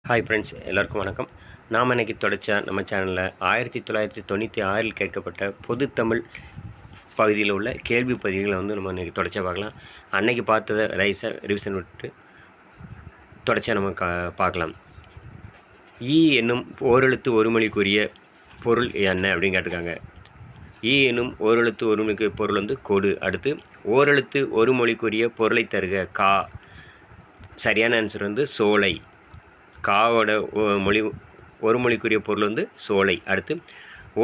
Hi friends, எல்லாருக்கும் வணக்கம். நாம் இன்றைக்கி தொடர்ச்சா நம்ம சேனலில் 1996 கேட்கப்பட்ட பொதுத்தமிழ் பகுதியில் உள்ள கேள்வி பதிவுகளை நம்ம இன்றைக்கி தொடர்ச்சியாக பார்க்கலாம். அன்னைக்கு பார்த்ததை ரிவிஷன் விட்டு தொடர்ச்சியாக நம்ம பார்க்கலாம். என்னும் ஓரெழுத்து ஒருமொழிக்குரிய பொருள் என்ன அப்படின்னு கேட்டிருக்காங்க. என்னும் ஓரெழுத்து ஒருமொழிக்குரிய பொருள் கொடு. அடுத்து ஓரெழுத்து ஒரு மொழிக்குரிய பொருளை தருக. கா. சரியான ஆன்சர் சோலை. காவோட ஒரு மொழிக்குரிய பொருள் சோலை. அடுத்து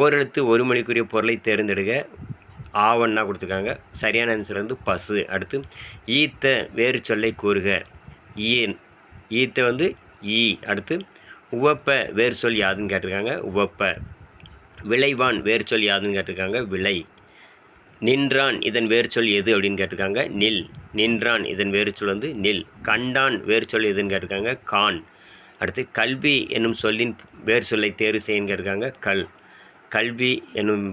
ஓரெழுத்து ஒரு மொழிக்குரிய பொருளை தேர்ந்தெடுக்க. ஆவண்ணா கொடுத்துருக்காங்க. சரியான ஆன்சர் பசு. அடுத்து ஈத்த வேறு சொல்லை கூறுக. ஈத்த ஈ. அடுத்து உவப்ப வேறு சொல் யாதுன்னு கேட்டிருக்காங்க. உவப்ப. விளைவான் வேறு சொல் யாதுன்னு கேட்டிருக்காங்க. விளை. நின்றான் இதன் வேறு சொல் எது அப்படின்னு கேட்டிருக்காங்க. நில். நின்றான் இதன் வேறு சொல் நில். கண்டான் வேறு சொல் எதுன்னு கேட்டிருக்காங்க. கான். அடுத்து கல்வி என்னும் சொல்லின் வேறு சொல்லை தேர்வு செய்யுங்க இருக்காங்க. கல்வி என்னும்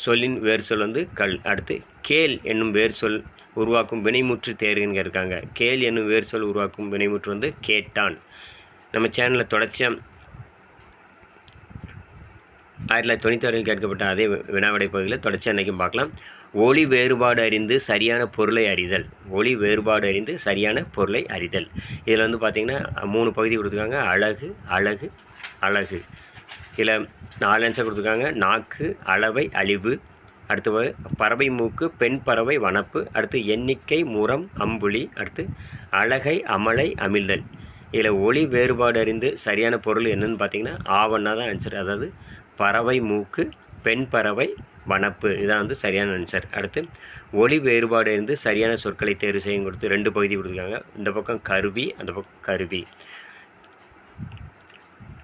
சொல்லின் வேறு சொல் கல். அடுத்து கேள் என்னும் வேறு சொல் உருவாக்கும் வினைமுற்று தேர்வுங்க இருக்காங்க. கேள் என்னும் வேறு சொல் உருவாக்கும் வினைமுற்று கேட்டான். நம்ம சேனலில் தொடர்ச்சியாக 1996 கேட்கப்பட்ட அதே வினாவிடை பகுதியில் தொடர்ச்சி அன்றைக்கும் பார்க்கலாம். ஒளி வேறுபாடு அறிந்து சரியான பொருளை அறிதல். ஒளி வேறுபாடு அறிந்து சரியான பொருளை அறிதல். இதில் பார்த்திங்கன்னா 3 பகுதி கொடுத்துருக்காங்க. அழகு, அழகு, அழகு. இதில் 4 ஆன்சர் கொடுத்துருக்காங்க. நாக்கு, அளவை, அழிவு. அடுத்து பறவை மூக்கு, பெண் பறவை, வனப்பு. அடுத்து எண்ணிக்கை, முறம், அம்புலி. அடுத்து அழகை, அமலை, அமிழ்தல். இதில் ஒளி வேறுபாடு அறிந்து சரியான பொருள் என்னன்னு பார்த்திங்கன்னா ஆவண்ணா தான் ஆன்சர். அதாவது பறவை மூக்கு, பெண் பறவை, வனப்பு. இதான் சரியான ஆன்சர். அடுத்து ஒளி வேறுபாடு இருந்து சரியான சொற்களை தேர்வு செய்யும் கொடுத்து 2 பகுதி கொடுத்துருக்காங்க. இந்த பக்கம் கருவி, அந்த பக்கம் கருவி.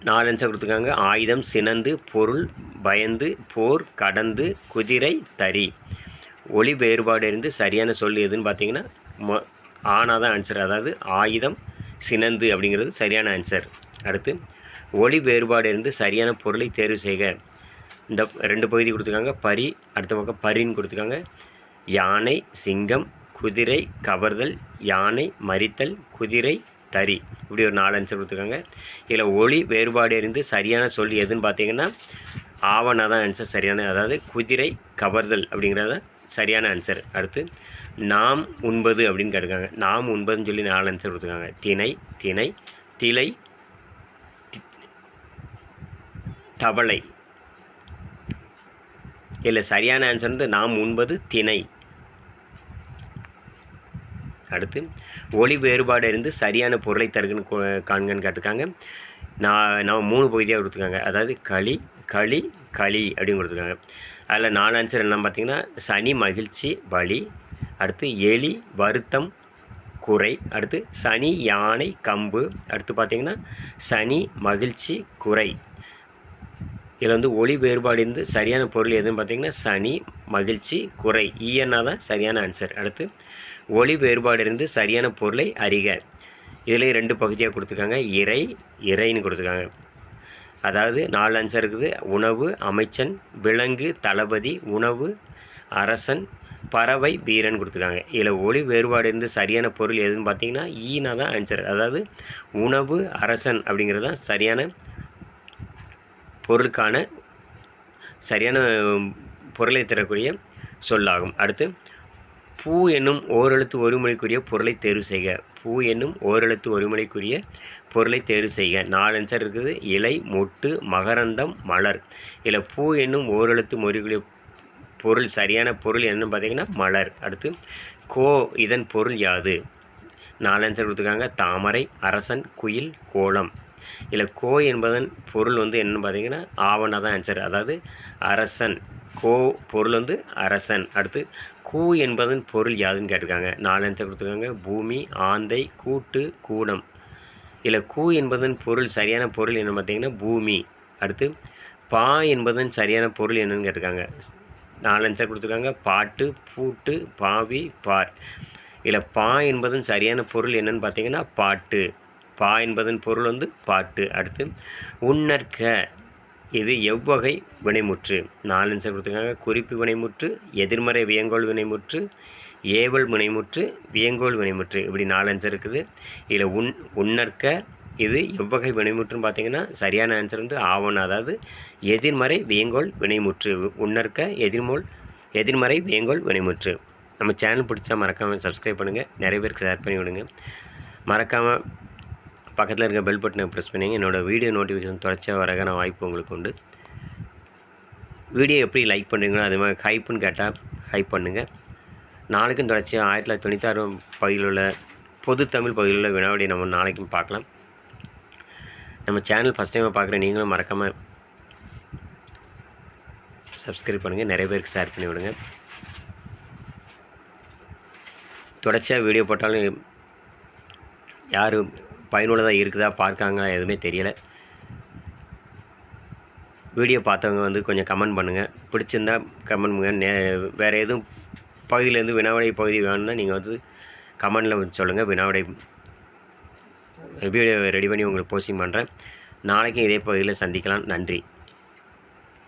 4 ஆன்சர் கொடுத்துருக்காங்க. ஆயுதம், சினந்து, பொருள், பயந்து, போர், கடந்து, குதிரை, தறி. ஒளி வேறுபாடு இருந்து சரியான சொல் எதுன்னு பார்த்தீங்கன்னா ஆனாதான் ஆன்சர். அதாவது ஆயுதம், சினந்து அப்படிங்கிறது சரியான ஆன்சர். அடுத்து ஒளி வேறுபாடு இருந்து சரியான பொருளை தேர்வு செய்க. இந்த 2 பகுதி கொடுத்துருக்காங்க. பரி, அடுத்த பக்கம் பரின்னு கொடுத்துருக்காங்க. யானை, சிங்கம், குதிரை, கவர்தல், யானை, மறித்தல், குதிரை, தறி. இப்படி ஒரு 4 ஆன்சர் கொடுத்துருக்காங்க. இதில் ஒளி வேறுபாடு இருந்து சரியான சொல் எதுன்னு பார்த்தீங்கன்னா ஆவணா தான் ஆன்சர் சரியான. அதாவது குதிரை, கவர்தல் அப்படிங்கிறது சரியான ஆன்சர். அடுத்து நாம் உண்பது அப்படின்னு கேட்டிருக்காங்க. நாம் உண்பதுன்னு சொல்லி 4 ஆன்சர் கொடுத்துருக்காங்க. திணை, திணை, திலை, தவளை. இல்லை சரியான ஆன்சர் நாம் உண்பது திணை. அடுத்து ஒளி வேறுபாடு இருந்து சரியான பொருளை தருகன்னு காண்கன்னு கேட்டிருக்காங்க. நான் 3 பகுதியாக கொடுத்துருக்காங்க. அதாவது களி, களி, களி அப்படின்னு கொடுத்துருக்காங்க. அதில் 4 ஆன்சர் என்ன பார்த்தீங்கன்னா சனி, மகிழ்ச்சி, வலி. அடுத்து எலி, வருத்தம், குறை. அடுத்து சனி, யானை, கம்பு. அடுத்து பார்த்திங்கன்னா சனி, மகிழ்ச்சி, குறை. இதில் ஒளி வேறுபாடு இருந்து சரியான பொருள் எதுன்னு பார்த்திங்கன்னா சனி, மகிழ்ச்சி, குறை. ஈயன்னா தான் சரியான ஆன்சர். அடுத்து ஒளி வேறுபாடு இருந்து சரியான பொருளை அறிக. இதில் 2 பகுதியாக கொடுத்துருக்காங்க. இறை, இறைன்னு கொடுத்துருக்காங்க. அதாவது 4 ஆன்சர் இருக்குது. உணவு, அமைச்சன், விலங்கு, தளபதி, உணவு, அரசன், பறவை, வீரன் கொடுத்துருக்காங்க. இதில் ஒளி வேறுபாடு இருந்து சரியான பொருள் எதுன்னு பார்த்தீங்கன்னா ஈனா தான் ஆன்சர். அதாவது உணவு, அரசன் அப்படிங்கிறது தான் சரியான பொருளுக்கான சரியான பொருளை தரக்கூடிய சொல்லாகும். அடுத்து பூ என்னும் ஓரெழுத்து ஒருமொழிக்குரிய பொருளை தேர்வு செய்க. பூ என்னும் ஓரெழுத்து ஒருமொழிக்குரிய பொருளை தேர்வு செய்க. 4 ஆன்சர் இருக்குது. இலை, மொட்டு, மகரந்தம், மலர். இதில் பூ என்னும் ஓரெழுத்து மொழிக்குரிய பொருள் சரியான பொருள் என்னன்னு பார்த்தீங்கன்னா மலர். அடுத்து கோ இதன் பொருள் யாது. 4 ஆன்சர் கொடுத்துருக்காங்க. தாமரை, அரசன், குயில், கோலம். இதில் கோ என்பதன் பொருள் என்னென்னு பார்த்தீங்கன்னா ஆவணா தான் ஆன்சர். அதாவது அரசன். கோ பொருள் அரசன். அடுத்து கூ என்பதன் பொருள் யாதுன்னு கேட்டிருக்காங்க. 4 ஆன்சர் கொடுத்துருக்காங்க. பூமி, ஆந்தை, கூட்டு, கூடம். இதில் கூ என்பதன் பொருள் சரியான பொருள் என்னென்னு பார்த்தீங்கன்னா பூமி. அடுத்து பா என்பதன் சரியான பொருள் என்னென்னு கேட்டிருக்காங்க. 4 ஆன்சர் கொடுத்துருக்காங்க. பாட்டு, பூட்டு, பாவி, பார். இதில் பா என்பதன் சரியான பொருள் என்னென்னு பார்த்தீங்கன்னா பாட்டு. பா என்பதன் பொருள் பாட்டு. அடுத்து உன்னற்க இது எவ்வகை வினைமுற்று. 4 ஆன்சர் கொடுத்துருக்காங்க. குறிப்பு வினைமுற்று, எதிர்மறை வியங்கோல் வினைமுற்று, ஏவல் வினைமுற்று, வியங்கோல் வினைமுற்று. இப்படி 4 ஆன்சர் இருக்குது. இதில் உன்னற்க, இது எவ்வகை வினைமுற்றுன்னு பார்த்தீங்கன்னா சரியான ஆன்சர் வந்து ஆவணம். அதாவது எதிர்மறை வேங்கோல் வினைமுற்று. உன்னற்க எதிர்மறை வேங்கோல் வினைமுற்று. நம்ம சேனல் பிடிச்சா மறக்காமல் சப்ஸ்கிரைப் பண்ணுங்கள், நிறைய பேருக்கு ஷேர் பண்ணி விடுங்க. மறக்காமல் பக்கத்தில் இருக்க பெல் பட்டனை ப்ரெஸ் பண்ணிங்க. என்னோடய வீடியோ நோட்டிஃபிகேஷன் தொடர்ச்சியாக வரக்கான வாய்ப்பு உங்களுக்கு உண்டு. வீடியோ எப்படி லைக் பண்ணுறீங்களோ அதே மாதிரி ஹைப்புன்னு கேட்டால் ஹைப் பண்ணுங்கள். நாளைக்கும் தொடர்ச்சியாக 1996 பகுதியில் உள்ள பொது தமிழ் பகுதியில் உள்ள வினாவிடை நம்ம நாளைக்கும் பார்க்கலாம். நம்ம சேனல் ஃபஸ்ட் டைமாக பார்க்குற நீங்களும் மறக்காமல் சப்ஸ்கிரைப் பண்ணுங்கள், நிறைய பேருக்கு ஷேர் பண்ணி விடுங்க. தொடர்ச்சியாக வீடியோ போட்டாலும் யார் பயனுள்ளதாக இருக்குதா பார்க்காங்களா எதுவுமே தெரியலை. வீடியோ பார்த்தவங்க வந்து கொஞ்சம் கமெண்ட் பண்ணுங்கள், பிடிச்சிருந்தா கமெண்ட் பண்ணுங்கள். வேறு எதுவும் பகுதியிலேருந்து வினாவிடை பகுதி வேணும்னா நீங்கள் வந்து கமெண்டில் சொல்லுங்கள். வினாவிடை வீடியோ ரெடி பண்ணி உங்களுக்கு போஸ்டிங் பண்ணுறேன். நாளைக்கும் இதே பகுதியில் சந்திக்கலாம். நன்றி.